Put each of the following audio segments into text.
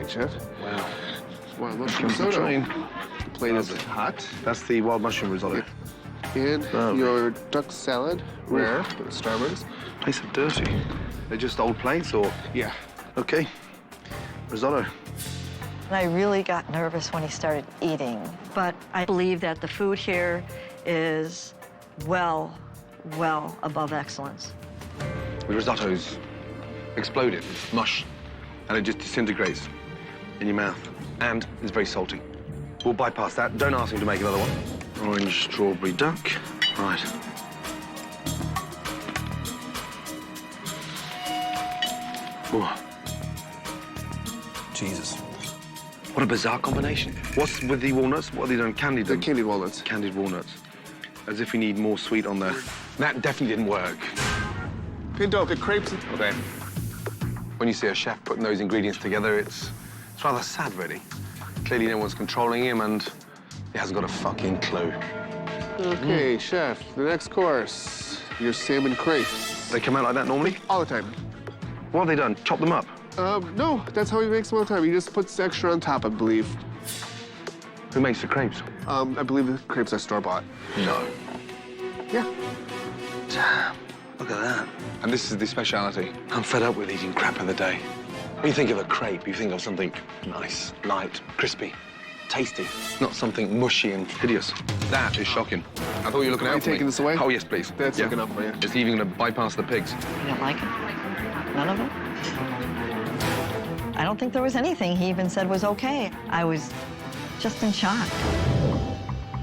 plate, Chef. Wow. Wild mushroom risotto. The plate is hot. That's the wild mushroom risotto. And Oh. your duck salad, rare, with starburst. Plates are dirty. They're just old plates, or? Yeah. Okay. Risotto. I really got nervous when he started eating, but I believe that the food here is well above excellence. The risotto's exploded. It's mush. And it just disintegrates in your mouth. And it's very salty. We'll bypass that. Don't ask him to make another one. Orange strawberry duck. Right. Ooh. Jesus. What a bizarre combination. What's with the walnuts? What have they done? Candied The them? candied walnuts. Candied walnuts. As if we need more sweet on there. That definitely didn't work. Pinto, get crepes. Okay. When you see a chef putting those ingredients together, it's rather sad, really. Clearly no one's controlling him, and he hasn't got a fucking clue. Okay, Chef, the next course, your salmon crepes. They come out like that normally? All the time. What have they done? Chop them up? No, that's how he makes them all the time. He just puts extra on top, I believe. Who makes the crepes? I believe the crepes are store-bought. No. Yeah. Damn. Look at that. And this is the speciality. I'm fed up with eating crap of the day. When you think of a crepe, you think of something nice, light, crispy, tasty, not something mushy and hideous. That is shocking. I thought you were looking Are out you for me. taking this away? Oh, yes, please. That's looking up for you. It's even going to bypass the pigs. You don't like it? None of it? I don't think there was anything he even said was okay. I was just in shock.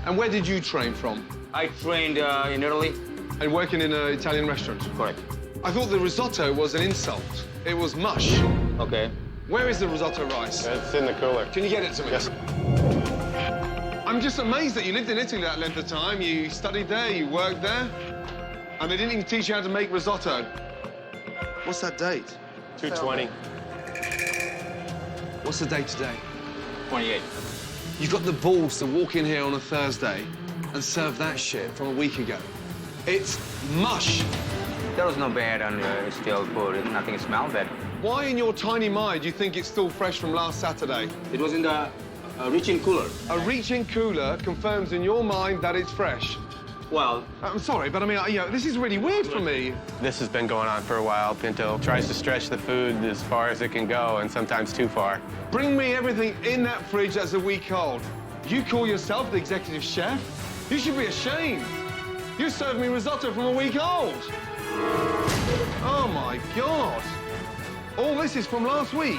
And where did you train from? I trained in Italy. And working in an Italian restaurant? Correct. I thought the risotto was an insult. It was mush. Okay. Where is the risotto rice? It's in the cooler. Can you get it to me? Yes. I'm just amazed that you lived in Italy that length of time. You studied there, you worked there, and they didn't even teach you how to make risotto. What's that date? 220. What's the date today? 28. You've got the balls to walk in here on a Thursday and serve that shit from a week ago. It's mush. There was no bad on still good. Nothing smelled bad. Why in your tiny mind do you think it's still fresh from last Saturday? It was in the reaching cooler. A reaching cooler confirms in your mind that it's fresh. Well, I'm sorry, but I mean, you know, this is really weird for me. This has been going on for a while. Pinto tries to stretch the food as far as it can go, and sometimes too far. Bring me everything in that fridge that's a week old. You call yourself the executive chef? You should be ashamed. You served me risotto from a week old. Oh, my God. All this is from last week.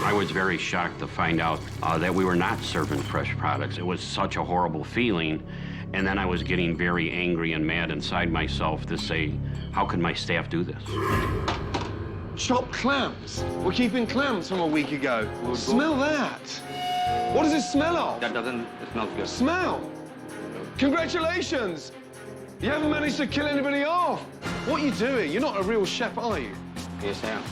I was very shocked to find out that we were not serving fresh products. It was such a horrible feeling. And then I was getting very angry and mad inside myself to say, how could my staff do this? Chopped clams. We're keeping clams from a week ago. Smell that. What does it smell of? that doesn't. It smells good. Smell. Congratulations. You haven't managed to kill anybody off. What are you doing? You're not a real chef, are you? Yes, I am.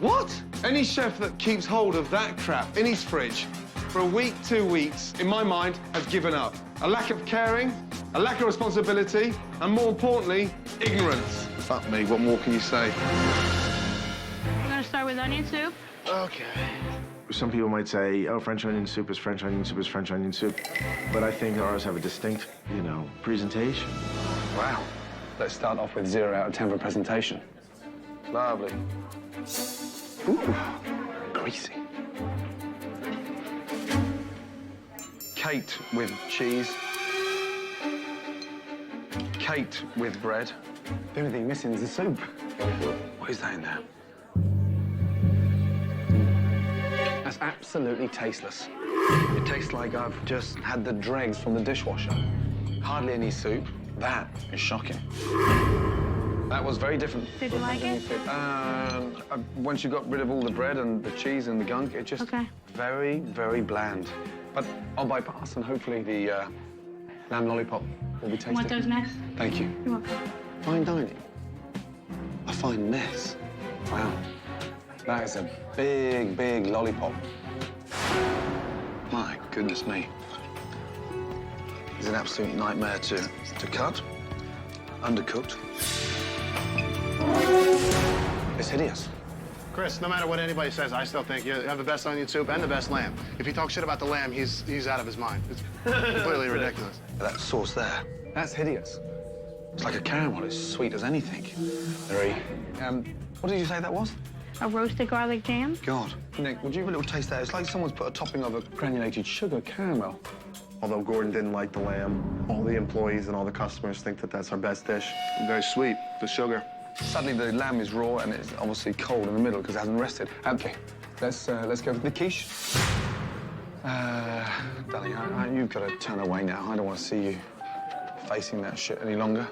What? Any chef that keeps hold of that crap in his fridge for a week, 2 weeks, in my mind, has given up. A lack of caring, a lack of responsibility, and more importantly, ignorance. Fuck me, what more can you say? We're gonna start with onion soup. Okay. Some people might say, oh, French onion soup is French onion soup is French onion soup. But I think ours have a distinct, you know, presentation. Wow. Let's start off with 0 out of 10 for presentation. Lovely. Ooh, greasy. Caked with cheese. Caked with bread. The only thing missing is the soup. What is that in there? That's absolutely tasteless. It tastes like I've just had the dregs from the dishwasher. Hardly any soup. That is shocking. That was very different. Did you like it? Once you got rid of all the bread and the cheese and the gunk, it just very, very bland. But I'll bypass, and hopefully the lamb lollipop will be tasty. Want those next? Thank you. You're welcome. Fine dining. A fine mess. Wow. That is a big, big lollipop. My goodness me. It's an absolute nightmare to cut. Undercooked. It's hideous. Chris, no matter what anybody says, I still think you have the best onion soup and the best lamb. If he talks shit about the lamb, he's out of his mind. It's completely ridiculous. That sauce there, that's hideous. It's like a caramel. It's sweet as anything. Very. What did you say that was? A roasted garlic jam. God. Nick, would you have a little taste there? It's like someone's put a topping of a granulated sugar caramel. Although Gordon didn't like the lamb, all the employees and all the customers think that that's our best dish. Very sweet, the sugar. Suddenly the lamb is raw and it's obviously cold in the middle because it hasn't rested. Okay, let's go for the quiche. Darling, you've got to turn away now. I don't want to see you facing that shit any longer.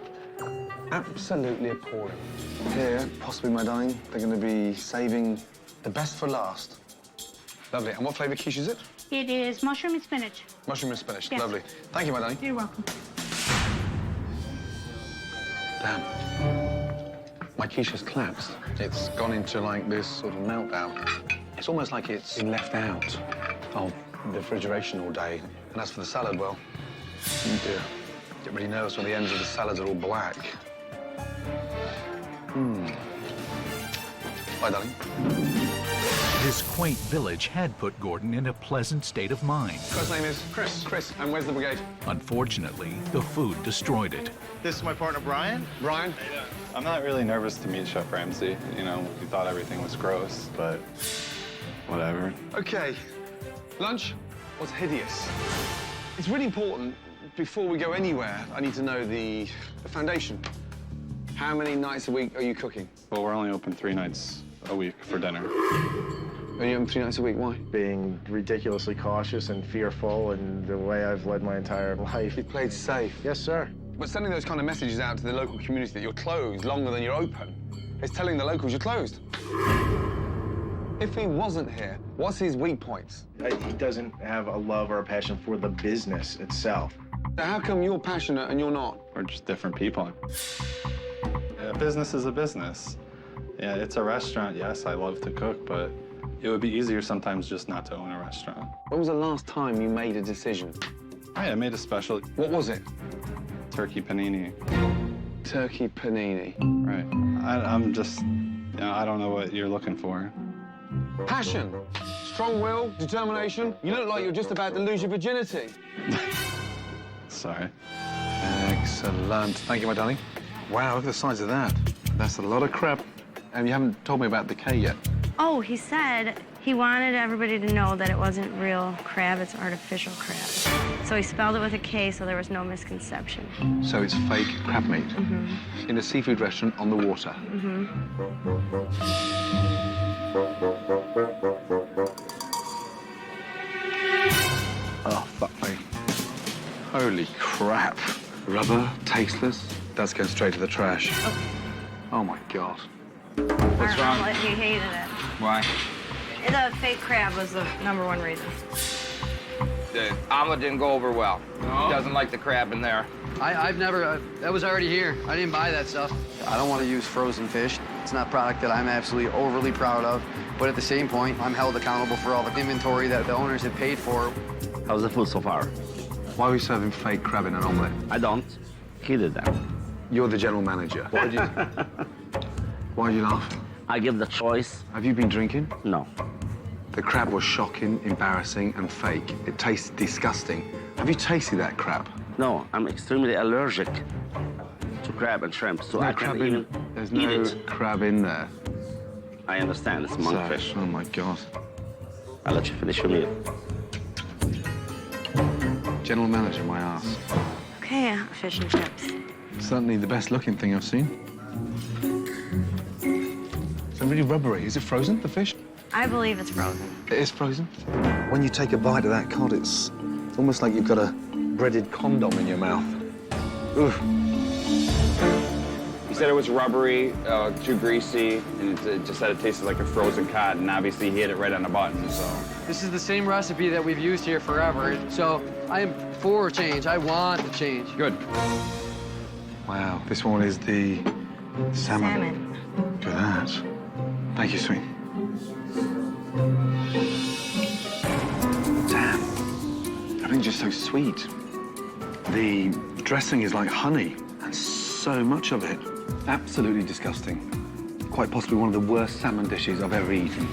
Absolutely appalling. Here, possibly, my darling, they're going to be saving the best for last. Lovely. And what flavour quiche is it? It is mushroom and spinach. Mushroom and spinach. Yes. Lovely. Thank you, my darling. You're welcome. Damn. My quiche has collapsed. It's gone into, like, this sort of meltdown. It's almost like it's been left out of the refrigeration all day. And as for the salad, well, oh dear. Get really nervous when the ends of the salads are all black. Bye, darling. This quaint village had put Gordon in a pleasant state of mind. First name is Chris. Chris, and where's the brigade? Unfortunately, the food destroyed it. This is my partner, Brian. Brian? I'm not really nervous to meet Chef Ramsay. You know, we thought everything was gross, but whatever. Okay. Lunch was hideous. It's really important, before we go anywhere, I need to know the foundation. How many nights a week are you cooking? Well, we're only open 3 nights a week for dinner. Only open 3 nights a week, why? Being ridiculously cautious and fearful, and the way I've led my entire life. You played safe. Yes, sir. But sending those kind of messages out to the local community that you're closed longer than you're open is telling the locals you're closed. If he wasn't here, what's his weak points? He doesn't have a love or a passion for the business itself. So how come you're passionate and you're not? We're just different people. A business is a business. Yeah, it's a restaurant. Yes, I love to cook, but it would be easier sometimes just not to own a restaurant. When was the last time you made a decision? I made a special. What was it? Turkey panini. Turkey panini. Right. I'm just, you know, I don't know what you're looking for. Passion, strong will, determination. You look like you're just about to lose your virginity. Sorry. Excellent. Thank you, my darling. Wow, look at the size of that. That's a lot of crab. And you haven't told me about the K yet. Oh, he said he wanted everybody to know that it wasn't real crab, it's artificial crab. So he spelled it with a K so there was no misconception. So it's fake crab meat? Mm-hmm. In a seafood restaurant on the water? Mm-hmm. Oh, fuck me. Holy crap. Rubber, tasteless. That's going straight to the trash. Okay. Oh, my God. What's wrong? He hated it. Why? The fake crab was the #1 reason. The omelet didn't go over well. No? He doesn't like the crab in there. I've never, that was already here. I didn't buy that stuff. I don't want to use frozen fish. It's not a product that I'm absolutely overly proud of. But at the same point, I'm held accountable for all the inventory that the owners have paid for. How's the food so far? Why are we serving fake crab in an omelette? I don't. He did that. You're the general manager. Why are you laughing? I give the choice. Have you been drinking? No. The crab was shocking, embarrassing, and fake. It tasted disgusting. Have you tasted that crab? No, I'm extremely allergic to crab and shrimp, so I can't even There's eat no it. crab in there. I understand, it's monkfish. Oh, my God. I'll let you finish your meal. General manager, my ass. Okay, fish and chips. Certainly the best-looking thing I've seen. It's really rubbery. Is it frozen, the fish? I believe it's frozen. It is frozen. When you take a bite of that cod, it's almost like you've got a breaded condom in your mouth. Oof. He said it was rubbery, too greasy, and it just said it tasted like a frozen cod, and obviously he hit it right on the button, so. This is the same recipe that we've used here forever. So I am for change. I want the change. Good. Wow, this one is the salmon. Look at that. Thank you, sweet. Damn. Everything's just so sweet. The dressing is like honey, and so much of it. Absolutely disgusting. quite possibly one of the worst salmon dishes I've ever eaten.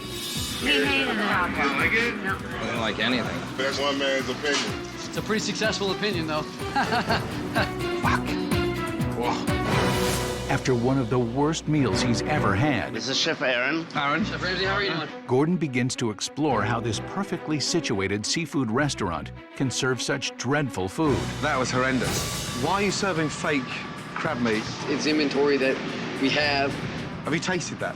We hated it. I like it? No. I didn't like anything. That's one man's opinion. It's a pretty successful opinion, though. After one of the worst meals he's ever had, This is Chef Aaron. Aaron? Chef Ramsay, how are you doing? Gordon begins to explore how this perfectly situated seafood restaurant can serve such dreadful food. That was horrendous. Why are you serving fake crab meat? It's inventory that we have. Have you tasted that?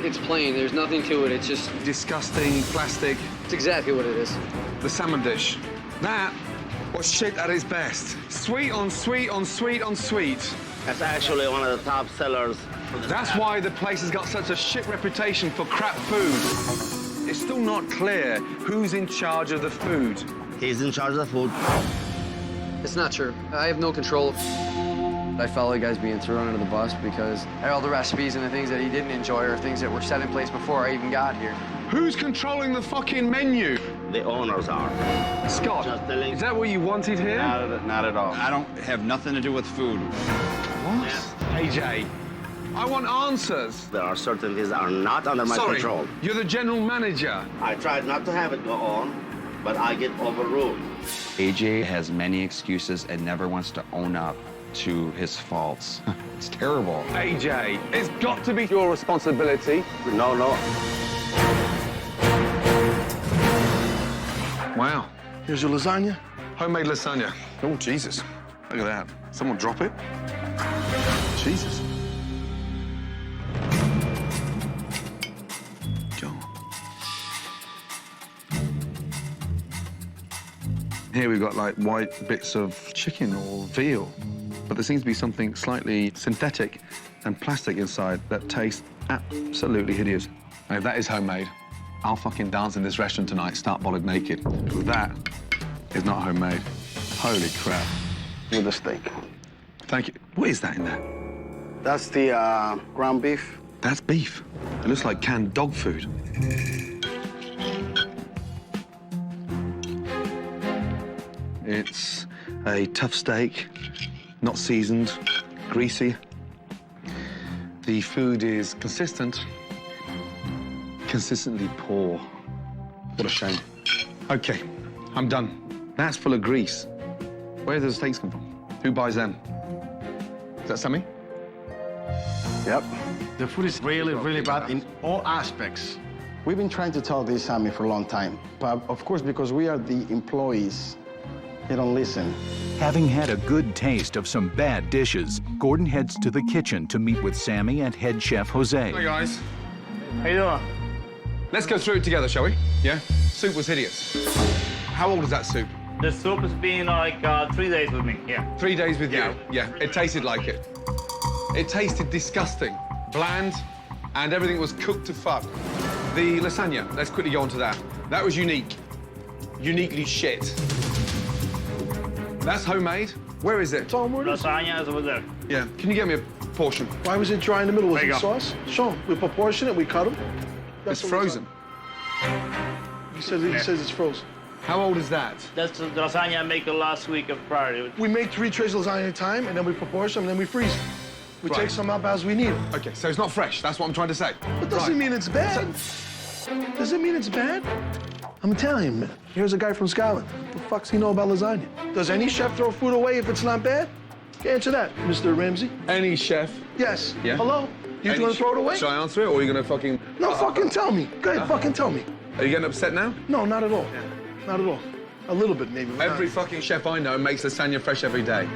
It's plain. There's nothing to it. It's just, Disgusting, plastic. it's exactly what it is. The salmon dish. That was shit at its best. Sweet on sweet on sweet on sweet. That's actually one of the top sellers. That's why the place has got such a shit reputation for crap food. It's still not clear who's in charge of the food. He's in charge of the food. It's not true. I have no control. I felt like I was being thrown under the bus because all the recipes and the things that he didn't enjoy are things that were set in place before I even got here. Who's controlling the fucking menu? The owners are. Scott, Just telling- is that what you wanted here? Not at all. I don't have nothing to do with food. What? AJ, I want answers. There are certain things that are not under my Sorry, control. you're the general manager. I tried not to have it go on, but I get overruled. AJ has many excuses and never wants to own up to his faults. It's terrible. AJ, it's got to be your responsibility. No. Wow. Here's your lasagna. Homemade lasagna. Oh, Jesus. Look at that. Someone drop it. Jesus. God. Here we've got like white bits of chicken or veal, but there seems to be something slightly synthetic and plastic inside that tastes absolutely hideous. And if that is homemade, I'll fucking dance in this restaurant tonight, start bollard naked. Because that is not homemade. Holy crap. With the steak. Thank you. What is that in there? That's the ground beef. That's beef. It looks like canned dog food. It's a tough steak, not seasoned, greasy. The food is consistent, consistently poor. What a shame. Okay, I'm done. That's full of grease. Where do the steaks come from? Who buys them? Is that Sammy? Yep. The food is really, really bad in all aspects. We've been trying to tell this, Sammy, for a long time. But of course, because we are the employees, they don't listen. Having had a good taste of some bad dishes, Gordon heads to the kitchen to meet with Sammy and head chef Jose. Hi, guys. How you doing? Let's go through it together, shall we? Yeah? Soup was hideous. How old is that soup? The soup has been like 3 days with me, yeah. 3 days with you? Yeah. It tasted like it. It tasted disgusting, bland, and everything was cooked to fuck. The lasagna, let's quickly go on to that. That was unique. Uniquely shit. That's homemade. Where is it? Lasagna is over there. Yeah. Can you get me a portion? Why was it dry in the middle? Was There it you go. sauce? Show him. We proportion it, we cut them. It's frozen. He says it's frozen. How old is that? That's the lasagna I make last week of prior. We make 3 trays of lasagna at a time, and then we proportion them, and then we freeze them. We Right. take some up as we need them. Okay, so it's not fresh. That's what I'm trying to say. But doesn't mean it's bad. Does it mean it's bad? I'm Italian, man. Here's a guy from Scotland. What the fuck's he know about lasagna? Does any chef throw food away if it's not bad? Answer that, Mr. Ramsay. Any chef? Yes. Yeah. Hello? You Any gonna throw it away? Shall I answer it, or are you gonna fucking... No, fucking tell me. Go ahead, fucking tell me. Are you getting upset now? No, not at all. Not at all. A little bit, maybe. but Every not. fucking chef I know makes lasagna fresh every day.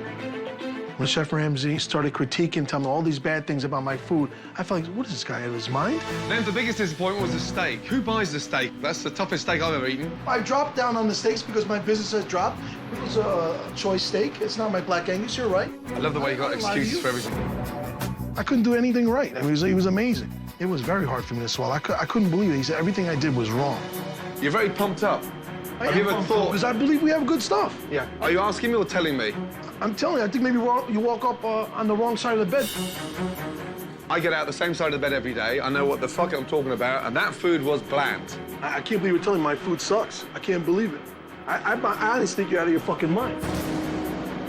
When Chef Ramsay started critiquing, telling me all these bad things about my food, I felt like, what is this guy out of his mind? Then the biggest disappointment was the steak. Who buys the steak? That's the toughest steak I've ever eaten. I dropped down on the steaks because my business has dropped. It was a choice steak. It's not my Black Angus, you're right. I love the way you got I lied to excuses you. for everything. I couldn't do anything right. I mean, he was amazing. It was very hard for me to swallow. I couldn't believe it. He said everything I did was wrong. You're very pumped up. Have you ever thought... Because I believe we have good stuff. Yeah. Are you asking me or telling me? I'm telling you, I think maybe you woke up on the wrong side of the bed. I get out the same side of the bed every day. I know what the fuck I'm talking about, and that food was bland. I can't believe you're telling me my food sucks. I can't believe it. I honestly think you're out of your fucking mind.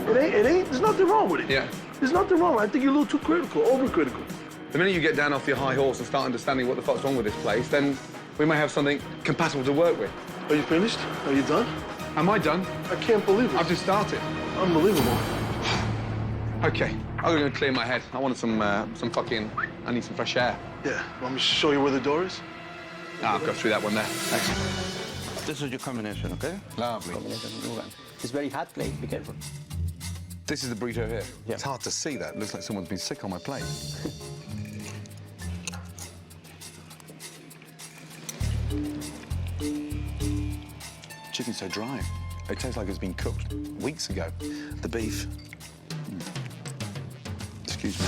It ain't, there's nothing wrong with it. Yeah. There's nothing wrong. I think you're a little too critical, overcritical. The minute you get down off your high horse and start understanding what the fuck's wrong with this place, then we may have something compatible to work with. Are you finished? Are you done? Am I done? I can't believe it. I've just started. Unbelievable. Okay, I'm gonna clear my head. I want I need some fresh air. Yeah, want me to show you where the door is? I'll go through that one there. Excellent. This is your combination, okay? Lovely. It's very hot plate, be careful. This is the burrito here? Yeah. It's hard to see that. It looks like someone's been sick on my plate. Chicken's so dry. It tastes like it's been cooked weeks ago. The beef. Excuse me.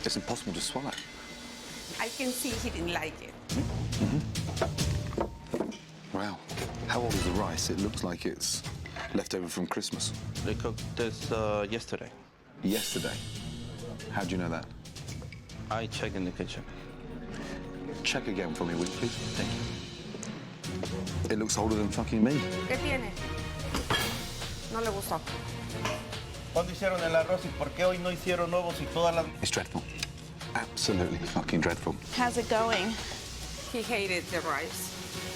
It's impossible to swallow. I can see he didn't like it. Wow. How old is the rice? It looks like it's left over from Christmas. They cooked this yesterday. Yesterday? How do you know that? I checked in the kitchen. Check again for me, will you, please? Thank you. It looks older than fucking me. ¿Qué tiene? No le gustó. ¿Cuándo hicieron el arroz y por qué hoy no hicieron nuevos y todas las... It's dreadful. Absolutely fucking dreadful. How's it going? He hated the rice.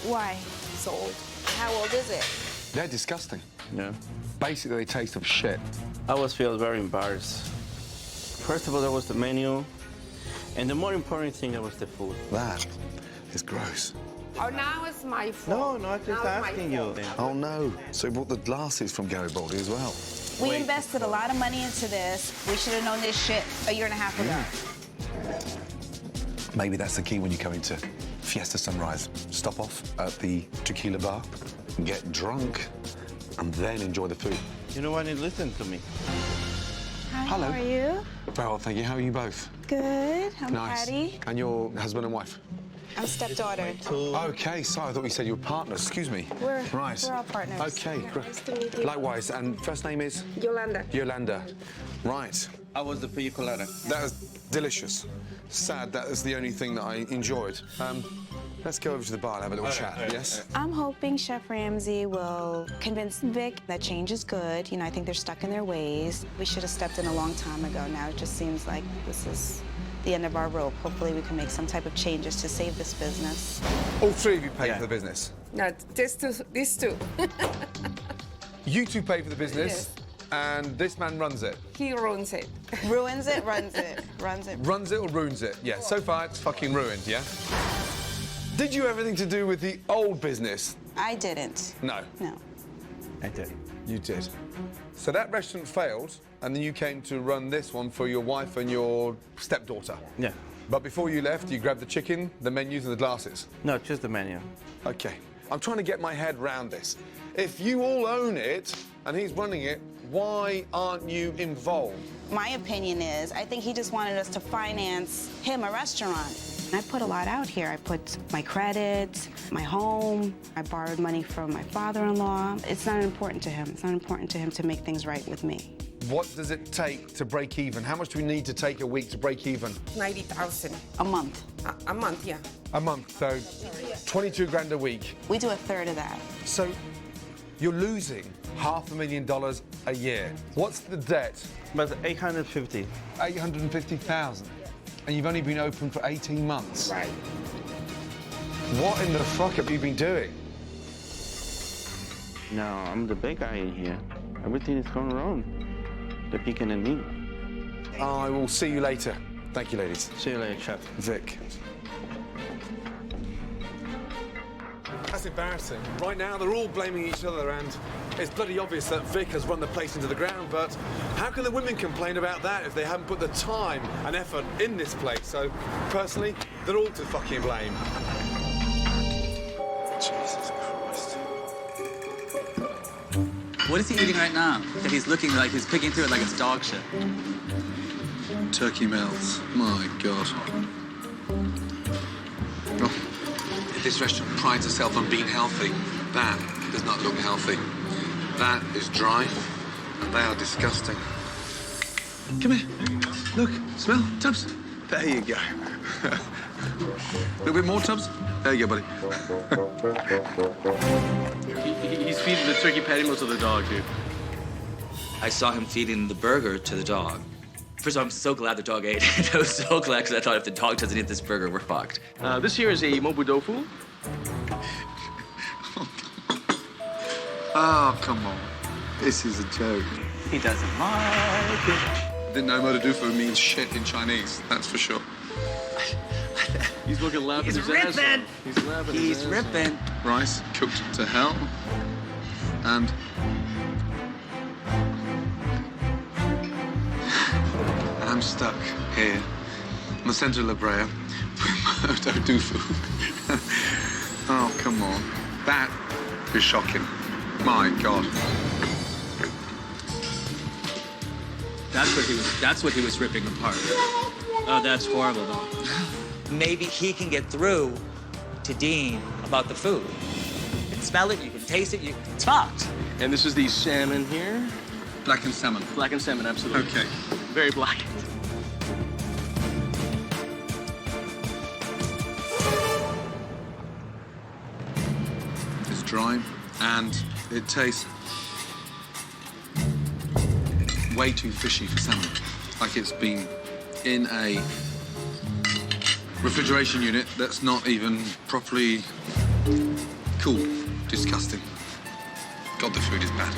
Why? It's old. How old is it? They're disgusting. Yeah. Basically, they taste of shit. I was feel very embarrassed. First of all, there was the menu, and the more important thing, there was the food. That is gross. Oh, now it's my fault. No, I'm just asking you. Oh, no. So he brought the glasses from Garibaldi as well. We invested a lot of money into this. We should have known this shit a year and a half ago. Maybe that's the key when you come into Fiesta Sunrise. Stop off at the tequila bar, get drunk, and then enjoy the food. You know what? Listen to me. Hi, Hello. how are you? Very well, thank you. How are you both? Good. I'm Nice. Patty. And your husband and wife? I'm stepdaughter. Okay, sorry, I thought you said you were partners. Excuse me. We're right. all partners. Okay, great. Nice to meet you. Likewise, and first name is? Yolanda. Yolanda. Right. How was the pina colada? That was delicious. Sad that is the only thing that I enjoyed. Let's go over to the bar and have a little chat, yes? I'm hoping Chef Ramsay will convince Vic that change is good. You know, I think they're stuck in their ways. We should have stepped in a long time ago. Now it just seems like this is the end of our rope. Hopefully we can make some type of changes to save this business. All three of you pay for the business? No, these two. You two pay for the business, Yes. and this man runs it. He ruins it. Ruins it, runs it, runs it. Runs it or ruins it? Yeah, so far it's fucking ruined, yeah? Did you have anything to do with the old business? I didn't. No. No. I did. You did. So that restaurant failed, and then you came to run this one for your wife and your stepdaughter. Yeah. But before you left, you grabbed the chicken, the menus, and the glasses. No, just the menu. Okay. I'm trying to get my head round this. If you all own it and he's running it, why aren't you involved? My opinion is, I think he just wanted us to finance him a restaurant. I put a lot out here. I put my credit, my home. I borrowed money from my father-in-law. It's not important to him. It's not important to him to make things right with me. What does it take to break even? How much do we need to take a week to break even? 90,000. A month. A month, yeah. A month, so 22 grand a week. We do a third of that. So you're losing $500,000 a year. What's the debt? But 850. 850,000. And you've only been open for 18 months. Right. What in the fuck have you been doing? No, I'm the big guy in here. Everything is going wrong. They're picking at me. I will see you later. Thank you, ladies. See you later, Chef. Vic. That's embarrassing. Right now, they're all blaming each other, and it's bloody obvious that Vic has run the place into the ground, but how can the women complain about that if they haven't put the time and effort in this place? So, personally, they're all to fucking blame. Jesus Christ. What is he eating right now? That he's looking like he's picking through it like it's dog shit. Turkey mouths. My God. Well, if this restaurant prides itself on being healthy, that does not look healthy. That is dry, and they are disgusting. Come here. Look, smell, Tubbs. There you go. A little bit more, Tubbs. There you go, buddy. He's feeding the turkey patty most of the dog, dude. I saw him feeding the burger to the dog. First of all, I'm so glad the dog ate. I was so glad because I thought if the dog doesn't eat this burger, we're fucked. This here is a mobu tofu. Oh, come on. This is a joke. He doesn't like it. Didn't know mobu tofu means shit in Chinese, that's for sure. He's looking laughing his ass off. He's laughing his ass off. Rice cooked to hell. And I'm stuck here in the center of La Brea with mobu tofu. Oh, come on. That is shocking. My God. That's what he was ripping apart. Oh, that's horrible, though. Maybe he can get through to Dean about the food. You can smell it, you can taste it, it's fucked. And this is the salmon here. Blackened salmon. Blackened salmon, absolutely. Okay. Very black. It's dry and it tastes way too fishy for salmon. Like it's been in a refrigeration unit that's not even properly cool. Disgusting. God, the food is bad.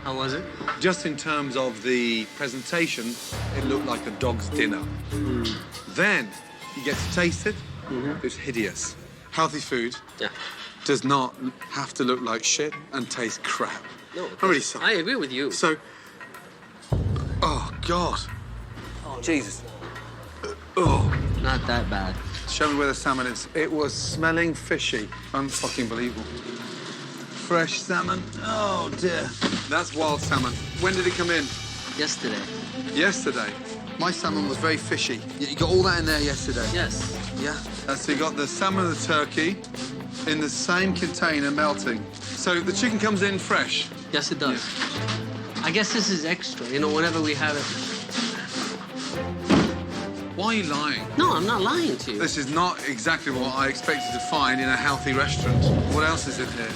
How was it? Just in terms of the presentation, it looked like a dog's dinner. Then you get to taste it. It's hideous. Healthy food does not have to look like shit and taste crap. No, I'm really sorry. I agree with you. So, oh God. Oh, Jesus. Oh. Not that bad. Show me where the salmon is. It was smelling fishy. Unfucking believable. Fresh salmon. Oh dear. That's wild salmon. When did it come in? Yesterday. Yesterday. My salmon was very fishy. You got all that in there yesterday? Yes. Yeah. So you got the salmon and the turkey in the same container melting. So the chicken comes in fresh? Yes, it does. I guess this is extra, you know, whenever we have it. Why are you lying? No, I'm not lying to you. This is not exactly what I expected to find in a healthy restaurant. What else is in here?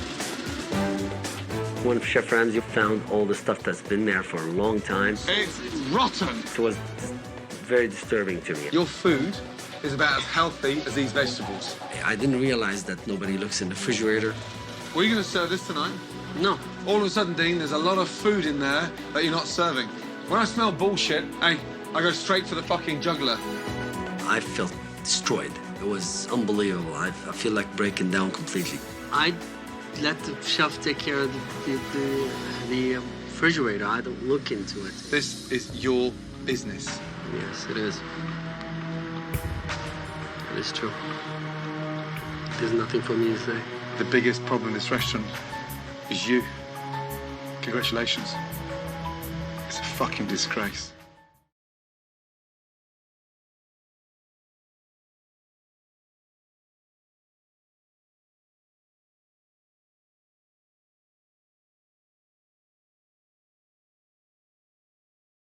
When Chef Ramsay found all the stuff that's been there for a long time, It's rotten. it was very disturbing to me. Your food is about as healthy as these vegetables. I didn't realize that nobody looks in the refrigerator. Were you going to serve this tonight? No. All of a sudden, Dean, there's a lot of food in there that you're not serving. When I smell bullshit, hey, I go straight for the fucking jugular. I felt destroyed. It was unbelievable. I feel like breaking down completely. I let the chef take care of the refrigerator. I don't look into it. This is your business. Yes, it is. It is true. There's nothing for me to say. The biggest problem in this restaurant is you. Congratulations. It's a fucking disgrace.